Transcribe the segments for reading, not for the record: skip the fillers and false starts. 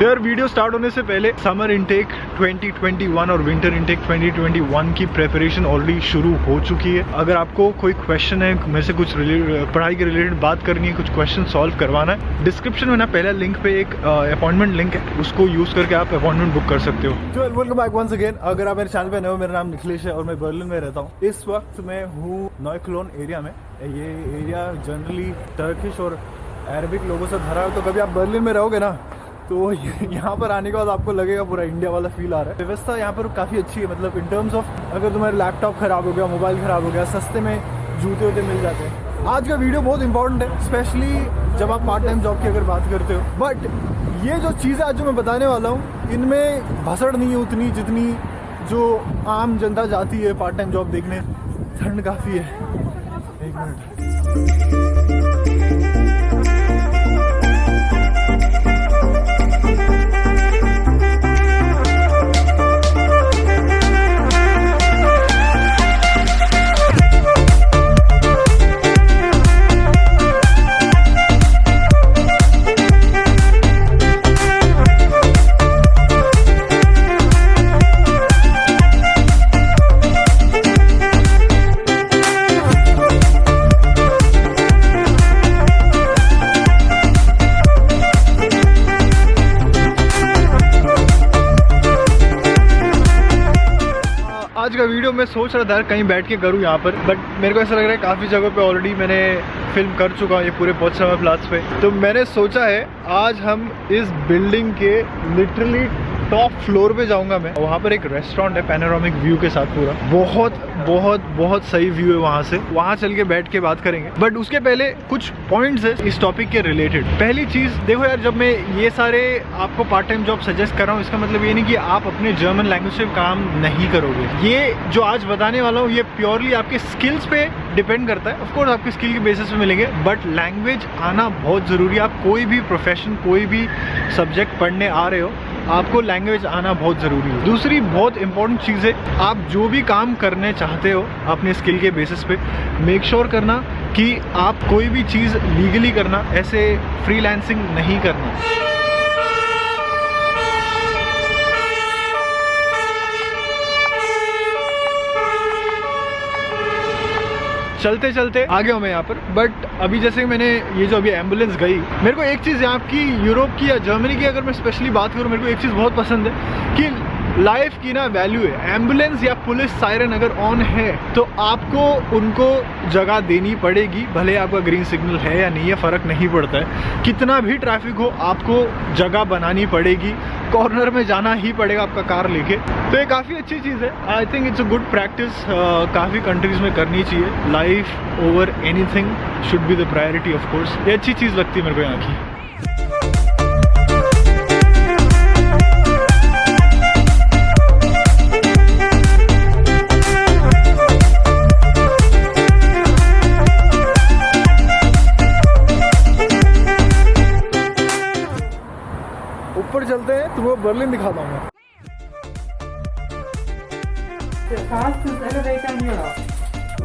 तो यार video start होने से पहले समर इनटेक 2021 और विंटर इनटेक 2021 की प्रेपरेशन ऑलरेडी शुरू हो चुकी है। अगर आपको कोई क्वेश्चन है, मेरे से कुछ पढ़ाई के रिलेटेड बात करनी है, कुछ क्वेश्चन सॉल्व करवाना है, डिस्क्रिप्शन में ना पहला लिंक पे एक अपॉइंटमेंट लिंक है, उसको यूज़ करके आप अपॉइंटमेंट बुक कर सकते हो। तो वेलकम बैक वंस अगेन। अगर आप मेरे चैनल पे नए हो, मेरा नाम निखिलेश है और मैं बर्लिन में रहता हूँ। इस वक्त मैं हूँ नॉयक्लोन एरिया में। ये एरिया जनरली टर्किश और अरबिक लोगों से भरा है, तो कभी आप बर्लिन में रहोगे ना तो यहाँ पर आने के बाद आपको लगेगा पूरा इंडिया वाला फील आ रहा है। व्यवस्था यहाँ पर काफ़ी अच्छी है, मतलब इन टर्म्स ऑफ अगर तुम्हारा लैपटॉप खराब हो गया, मोबाइल खराब हो गया, सस्ते में जूते वूते मिल जाते हैं। आज का वीडियो बहुत इंपॉर्टेंट है, स्पेशली जब आप पार्ट टाइम जॉब की अगर बात करते हो। बट ये जो चीज़ें आज जो मैं बताने वाला हूँ, इनमें भसड़ नहीं है उतनी जितनी जो आम जनता जाती है पार्ट टाइम जॉब देखने। ठंड काफ़ी है। एक मिनट। आज का वीडियो मैं सोच रहा था कहीं बैठ के करूँ यहाँ पर, बट मेरे को ऐसा लग रहा है काफ़ी जगह पे ऑलरेडी मैंने फिल्म कर चुका हूँ ये पूरे पोचसामा प्लास पे। तो मैंने सोचा है आज हम इस बिल्डिंग के लिटरली टॉप फ्लोर पे जाऊंगा मैं। वहाँ पर एक रेस्टोरेंट है पैनोरामिक व्यू के साथ, पूरा बहुत बहुत बहुत सही व्यू है वहाँ से। वहाँ चल के बैठ के बात करेंगे, बट उसके पहले कुछ पॉइंट्स है इस टॉपिक के रिलेटेड। पहली चीज़ देखो यार, जब मैं ये सारे आपको पार्ट टाइम जॉब सजेस्ट कर रहा हूँ, इसका मतलब ये नहीं कि आप अपने जर्मन लैंग्वेज से काम नहीं करोगे। ये जो आज बताने वाला हूँ ये प्योरली आपके स्किल्स पे डिपेंड करता है। ऑफकोर्स आपके स्किल के बेसिस पे मिलेंगे, बट लैंग्वेज आना बहुत ज़रूरी है। आप कोई भी प्रोफेशन, कोई भी सब्जेक्ट पढ़ने आ रहे हो, आपको लैंग्वेज आना बहुत ज़रूरी है। दूसरी बहुत इंपॉर्टेंट चीज़ है, आप जो भी काम करने चाहते हो अपने स्किल के बेसिस पे, मेक श्योर करना कि आप कोई भी चीज़ लीगली करना, ऐसे फ्रीलांसिंग नहीं करना। चलते चलते आ गया हूँ मैं यहाँ पर। बट अभी जैसे मैंने ये जो अभी एम्बुलेंस गई, मेरे को एक चीज़ यहाँ की यूरोप की या जर्मनी की अगर मैं स्पेशली बात करूँ, मेरे को एक चीज़ बहुत पसंद है कि लाइफ की ना वैल्यू है। एम्बुलेंस या पुलिस सायरन अगर ऑन है तो आपको उनको जगह देनी पड़ेगी, भले आपका ग्रीन सिग्नल है या नहीं है, फ़र्क नहीं पड़ता है। कितना भी ट्रैफिक हो, आपको जगह बनानी पड़ेगी, कॉर्नर में जाना ही पड़ेगा आपका कार लेके। तो ये काफ़ी अच्छी चीज़ है। I think it's a good practice, काफ़ी कंट्रीज़ में करनी चाहिए। Life over anything should be the priority of course. ये अच्छी चीज़ लगती है मेरे को यहाँ की। ऊपर चलते हैं, तुमको बर्लिन दिखाता हूँ मैं। The fastest elevator in Europe.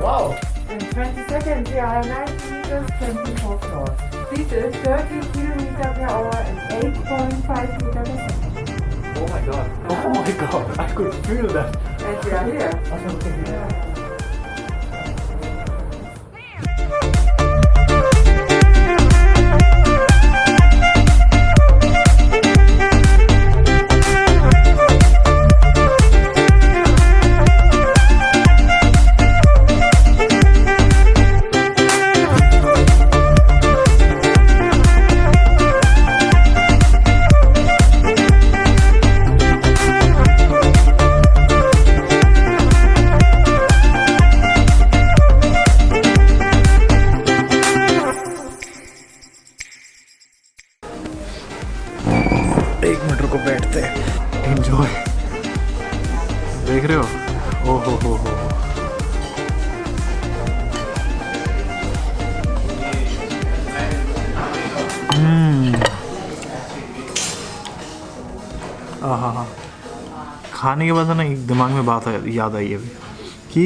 Wow! In 20 seconds, we are 90 meters, 24 floors. Speed is 30 km per hour and 8.5 meters per second. Oh my god! Oh my god! I could feel that. And we are here. Yeah. एक minute रुको, बैठते हैं, enjoy. देख रहे हो? ओ हो। हाँ, खाने के बाद है ना, एक दिमाग में बात याद आई अभी कि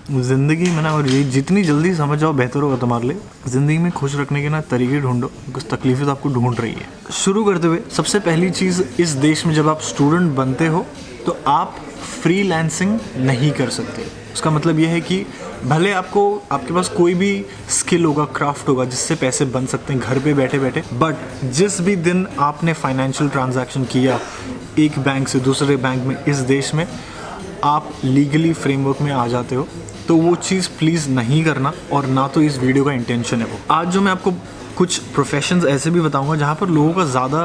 ज़िंदगी में ना, और ये जितनी जल्दी समझ जाओ बेहतर होगा तुम्हारे लिए। ज़िंदगी में खुश रखने के ना तरीके ढूंढो, कुछ तकलीफ़ें तो आपको ढूंढ रही है। शुरू करते हुए सबसे पहली चीज़, इस देश में जब आप स्टूडेंट बनते हो तो आप फ्रीलांसिंग नहीं कर सकते। उसका मतलब ये है कि भले आपके पास कोई भी स्किल होगा, क्राफ्ट होगा जिससे पैसे बन सकते हैं घर पे बैठे बैठे, बट जिस भी दिन आपने फाइनेंशियल ट्रांजैक्शन किया एक बैंक से दूसरे बैंक में इस देश में, आप लीगली फ्रेमवर्क में आ जाते हो। तो वो चीज़ प्लीज़ नहीं करना, और ना तो इस वीडियो का इंटेंशन है वो। आज जो मैं आपको कुछ प्रोफेशंस ऐसे भी बताऊंगा जहाँ पर लोगों का ज़्यादा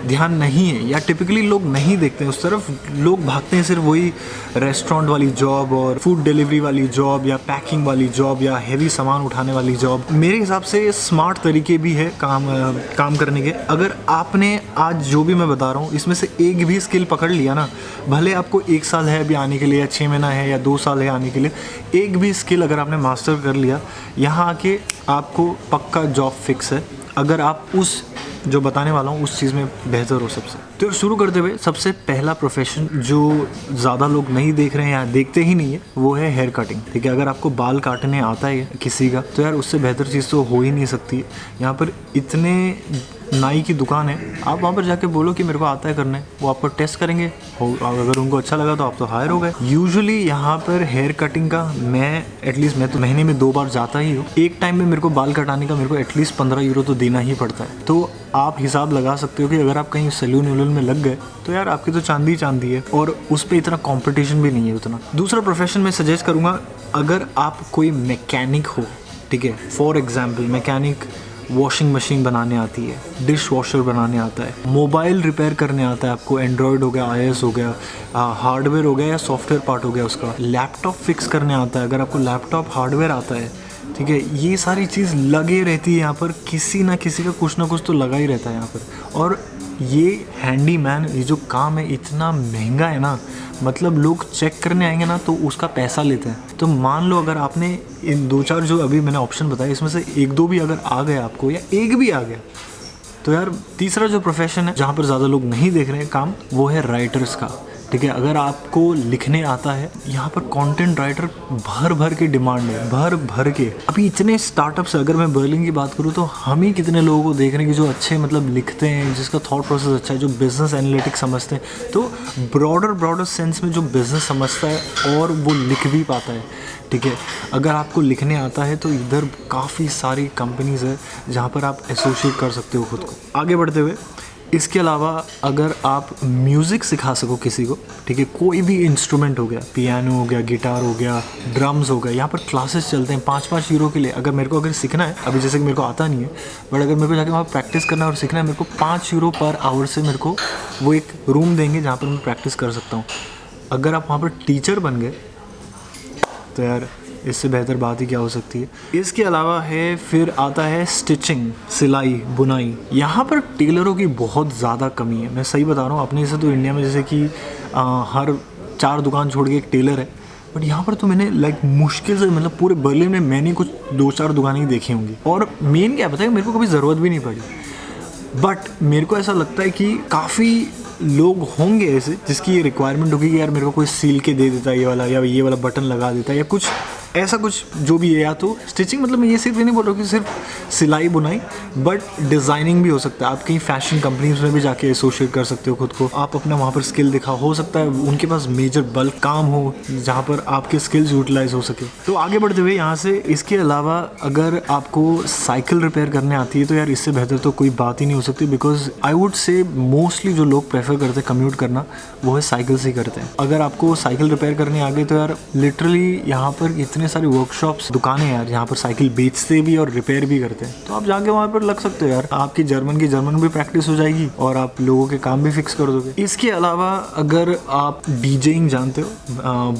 ध्यान नहीं है, या टिपिकली लोग नहीं देखते हैं उस तरफ। लोग भागते हैं सिर्फ वही रेस्टोरेंट वाली जॉब और फूड डिलीवरी वाली जॉब, या पैकिंग वाली जॉब, या हेवी सामान उठाने वाली जॉब। मेरे हिसाब से स्मार्ट तरीके भी है काम करने के। अगर आपने आज जो भी मैं बता रहा हूँ इसमें से एक भी स्किल पकड़ लिया ना, भले आपको 1 साल है अभी आने के लिए, या 6 महीना है, या 2 साल है आने के लिए, एक भी स्किल अगर आपने मास्टर कर लिया, यहाँ आके आपको पक्का जॉब फिक्स है, अगर आप उस जो बताने वाला हूँ उस चीज़ में बेहतर हो सबसे। तो शुरू करते हुए सबसे पहला प्रोफेशन जो ज़्यादा लोग नहीं देख रहे हैं या देखते ही नहीं है, वो है हेयर कटिंग। ठीक है, अगर आपको बाल काटने आता है किसी का, तो यार उससे बेहतर चीज़ तो हो ही नहीं सकती। यहाँ पर इतने नाई की दुकान है, आप वहाँ पर जाके बोलो कि मेरे को आता है करने, वो आपको टेस्ट करेंगे, अगर उनको अच्छा लगा तो आप तो हायर हो गए। यूजुअली यहाँ पर हेयर कटिंग का मैं तो महीने में 2 बार जाता ही हूँ। एक टाइम में मेरे को बाल कटाने का मेरे को एटलीस्ट 15 यूरो तो देना ही पड़ता है। तो आप हिसाब लगा सकते हो कि अगर आप कहीं सैलून वैलून में लग गए तो यार आपकी तो चांदी चांदी है, और उस पर इतना कंपटीशन भी नहीं है उतना। दूसरा प्रोफेशन मैं सजेस्ट करूँगा, अगर आप कोई मैकेनिक हो, ठीक है, for example mechanic washing machine बनाने आती है, डिश वॉशर बनाने आता है, मोबाइल रिपेयर करने आता है आपको, एंड्रॉयड हो गया, iOS हो गया, हार्डवेयर हो गया या सॉफ्टवेयर पार्ट हो गया उसका, लैपटॉप फिक्स करने आता है, अगर आपको लैपटॉप हार्डवेयर आता है, ठीक है, ये सारी चीज़ लगे रहती है यहाँ पर, किसी ना किसी का कुछ ना कुछ तो लगा ही रहता है यहाँ पर। और ये हैंडीमैन, ये जो काम है इतना महंगा है ना, मतलब लोग चेक करने आएंगे ना तो उसका पैसा लेते हैं। तो मान लो अगर आपने इन 2-4 जो अभी मैंने ऑप्शन बताए इसमें से 1-2 भी अगर आ गया आपको, या एक भी आ गया, तो यार तीसरा जो प्रोफेशन है जहाँ पर ज़्यादा लोग नहीं देख रहे हैं काम, वो है राइटर्स का। ठीक है, अगर आपको लिखने आता है, यहाँ पर कंटेंट राइटर भर के डिमांड है, भर के। अभी इतने स्टार्टअप्स, अगर मैं बर्लिन की बात करूँ तो हम ही कितने लोगों को देख रहे हैं कि जो अच्छे मतलब लिखते हैं, जिसका थॉट प्रोसेस अच्छा है, जो बिज़नेस एनालिटिक्स समझते हैं। तो ब्रॉडर सेंस में जो बिज़नेस समझता है और वो लिख भी पाता है। ठीक है, अगर आपको लिखने आता है तो इधर काफ़ी सारी कंपनीज़ है जहाँ पर आप एसोसिएट कर सकते हो खुद को। आगे बढ़ते हुए, इसके अलावा अगर आप म्यूज़िक सिखा सको किसी को, ठीक है, कोई भी इंस्ट्रूमेंट हो गया, पियानो हो गया, गिटार हो गया, ड्रम्स हो गया, यहाँ पर क्लासेस चलते हैं 5-5 यूरो के लिए। अगर मेरे को सीखना है, अभी जैसे कि मेरे को आता नहीं है, बट अगर मेरे को जाके वहाँ प्रैक्टिस करना है और सीखना है, मेरे को 5 यूरो पर आवर से मेरे को वो एक रूम देंगे जहाँ पर मैं प्रैक्टिस कर सकता हूँ। अगर आप वहाँ पर टीचर बन गए तो यार इससे बेहतर बात ही क्या हो सकती है। इसके अलावा है, फिर आता है स्टिचिंग, सिलाई बुनाई। यहाँ पर टेलरों की बहुत ज़्यादा कमी है, मैं सही बता रहा हूँ। अपने जैसे तो इंडिया में जैसे कि हर 4 दुकान छोड़ के एक टेलर है, बट यहाँ पर तो मैंने मुश्किल से, मतलब पूरे बर्लिन में मैंने कुछ 2-4 दुकानें ही देखी होंगी। और मेन क्या पता है, मेरे को कभी ज़रूरत भी नहीं पड़ी, बट मेरे को ऐसा लगता है कि काफ़ी लोग होंगे ऐसे जिसकी ये रिक्वायरमेंट होगी कि यार मेरे को कोई सील के दे देता है ये वाला, या ये वाला बटन लगा देता है, या कुछ ऐसा कुछ जो भी है। या तो स्टिचिंग, मतलब मैं ये सिर्फ नहीं बोल रहा हूँ कि सिर्फ सिलाई बुनाई, बट डिज़ाइनिंग भी हो सकता है। आप कहीं फैशन कंपनीज में भी जाके एसोसिएट कर सकते हो खुद को, आप अपना वहाँ पर स्किल दिखा, हो सकता है उनके पास मेजर बल्क काम हो जहाँ पर आपके स्किल्स यूटिलाइज हो सके। तो आगे बढ़ते हुए यहाँ से, इसके अलावा अगर आपको साइकिल रिपेयर करने आती है तो यार इससे बेहतर तो कोई बात ही नहीं हो सकती, because I would say mostly जो लोग प्रेफर करते हैं कम्यूट करना, वो है साइकिल से ही करते हैं। अगर आपको साइकिल रिपेयर करने आ गई तो यार लिटरली यहाँ पर इतने सारी वर्कशॉप्स, दुकानें यार जहाँ पर साइकिल बेचते भी और रिपेयर भी करते हैं। तो आप जाके वहाँ पर लग सकते हो यार, आपकी जर्मन भी प्रैक्टिस हो जाएगी और आप लोगों के काम भी फिक्स कर दोगे। इसके अलावा अगर आप डीजेइंग जानते हो,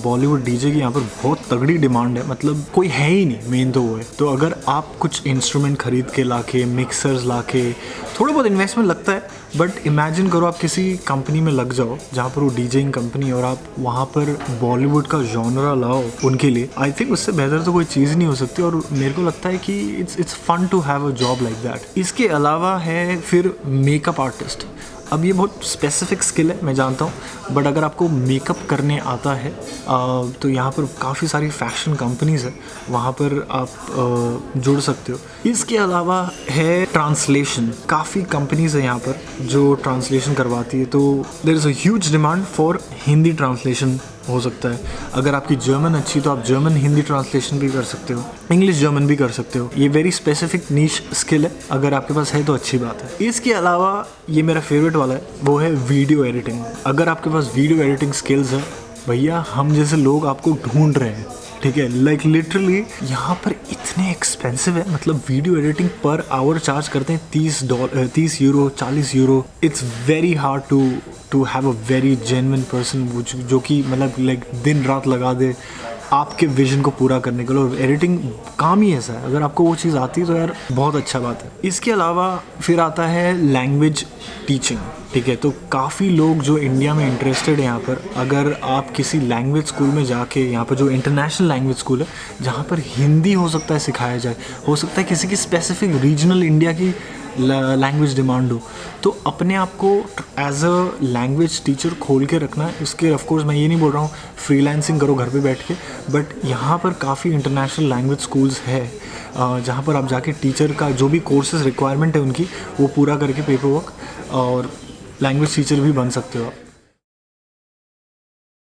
बॉलीवुड डीजे की यहाँ पर बहुत तगड़ी डिमांड है, मतलब कोई है ही नहीं, मेन तो वो है। तो अगर आप कुछ इंस्ट्रूमेंट खरीद के लाके, मिक्सर्स लाके, थोड़ा बहुत इन्वेस्टमेंट लगता है, बट इमेजिन करो आप किसी कंपनी में लग जाओ जहाँ पर वो डीजेइंग कंपनी, और आप वहाँ पर बॉलीवुड का जॉनरा लाओ उनके लिए। आई थिंक उससे बेहतर तो कोई चीज़ नहीं हो सकती, और मेरे को लगता है कि it's fun to have a job like that. इसके अलावा है फिर मेकअप आर्टिस्ट। अब ये बहुत स्पेसिफिक स्किल है मैं जानता हूँ, बट अगर आपको मेकअप करने आता है तो यहाँ पर काफ़ी सारी फैशन कंपनीज़ है, वहाँ पर आप जुड़ सकते हो। इसके अलावा है ट्रांसलेशन, काफ़ी कंपनीज़ है यहाँ पर जो ट्रांसलेशन करवाती है, तो there is a huge demand for Hindi translation हो सकता है। अगर आपकी जर्मन अच्छी तो आप जर्मन हिंदी ट्रांसलेशन भी कर सकते हो, इंग्लिश जर्मन भी कर सकते हो। ये वेरी स्पेसिफिक नीश स्किल है, अगर आपके पास है तो अच्छी बात है। इसके अलावा ये मेरा फेवरेट वाला है, वो है वीडियो एडिटिंग। अगर आपके पास वीडियो एडिटिंग स्किल्स है, भैया हम जैसे लोग आपको ढूंढ रहे हैं, ठीक है। लाइक लिटरली यहाँ पर इतने एक्सपेंसिव है, मतलब वीडियो एडिटिंग पर आवर चार्ज करते हैं $30 euro 40 euro. It's very hard to have a very genuine person जो कि मतलब लाइक दिन रात लगा दे आपके विजन को पूरा करने के लिए। एडिटिंग काम ही ऐसा है, अगर आपको वो चीज़ आती है तो यार बहुत अच्छा बात है। इसके अलावा फिर आता है लैंग्वेज टीचिंग, ठीक है। तो काफ़ी लोग जो इंडिया में इंटरेस्टेड है यहाँ पर, अगर आप किसी लैंग्वेज स्कूल में जाके, यहाँ पर जो इंटरनेशनल लैंग्वेज स्कूल है जहाँ पर हिंदी हो सकता है सिखाया जाए, हो सकता है किसी की स्पेसिफिक रीजनल इंडिया की लैंग्वेज डिमांड हो, तो अपने आप को एज अ लैंग्वेज टीचर खोल के रखना है। इसके ऑफकोर्स मैं ये नहीं बोल रहा हूँ फ्रीलांसिंग करो घर पे बैठ के, बट यहाँ पर काफ़ी इंटरनेशनल लैंग्वेज स्कूल्स है जहाँ पर आप जाके टीचर का जो भी कोर्सेज रिक्वायरमेंट है उनकी वो पूरा करके पेपर वर्क और लैंग्वेज टीचर भी बन सकते हो आप।